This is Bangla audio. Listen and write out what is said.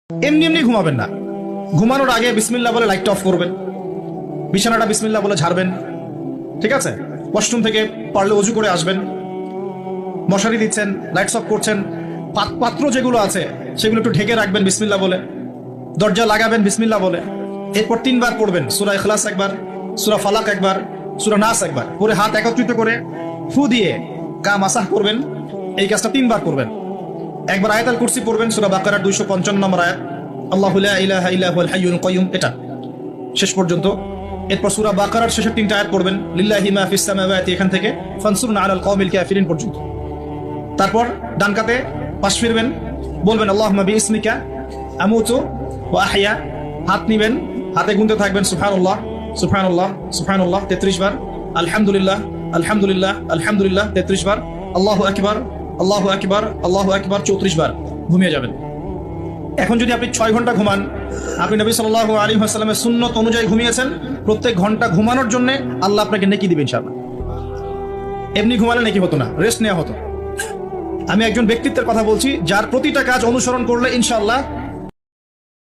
এমনি এমনি ঘুমাবেন না। ঘুমানোর আগে বিসমিল্লাহ বলে লাইটটা অফ করবেন, বিছানাটা বিসমিল্লাহ বলে ঝাড়বেন, ঠিক আছে? ওয়াশরুম থেকে পারলে অজু করে আসবেন, মশারি দিচ্ছেন, লাইটস অফ করছেন, পাত্র যেগুলো আছে সেগুলো একটু ঢেকে রাখবেন বিসমিল্লাহ বলে, দরজা লাগাবেন বিসমিল্লাহ বলে। এরপর 3 বার পড়বেন সূরা ইখলাস একবার, সূরা ফালাক একবার, সূরা নাস একবার, পরে হাত একত্রিত করে ফু দিয়ে গা মাসাহ করবেন। এই কাজটা 3 বার করবেন। একবার আয়াতুল কুরসি পড়বেন, সূরা বাকারার 255 নম্বর আয়াত, আল্লাহু লা ইলাহা ইল্লা হুয়াল হাইয়ুল কাইয়ুম, এটা শেষ পর্যন্ত। এরপর সূরা বাকারার শেষের 3টা আয়াত পড়বেন, লিল্লাহি মা ফিস সামাওয়াতি, এখান থেকে ফানসুরনা আলাল কওমিল কাফিরিন পর্যন্ত। তারপর ডান কাতে পাশ ফিরবেন, বলবেন আল্লাহুম্মা বিইসমিকা আমুতু ওয়া আহইয়া, হাত নিবেন, হাতে গুনতে থাকবেন সুবহানাল্লাহ সুবহানাল্লাহ সুবহানাল্লাহ 33 বার, আলহামদুলিল্লাহ আলহামদুলিল্লাহ আলহামদুলিল্লাহ 33 বার, আল্লাহু আকবার আল্লাহু আকবার আল্লাহু আকবার 34 বার, ঘুমিয়ে যাবেন। এখন যদি আপনি 6 ঘন্টা ঘুমান, আপনি নবী সাল্লাল্লাহু আলাইহি ওয়াসাল্লামের সুন্নত অনুযায়ী ঘুমিয়েছেন, প্রত্যেক ঘন্টা ঘুমানোর জন্য আল্লাহ আপনাকে নেকি দিবেন ইনশাআল্লাহ। এমনি ঘুমালে নেকি হতো না, রেস্ট নেওয়া হতো। আমি একজন ব্যক্তিত্বের কথা বলছি যার প্রতিটা কাজ অনুসরণ করলে ইনশাআল্লাহ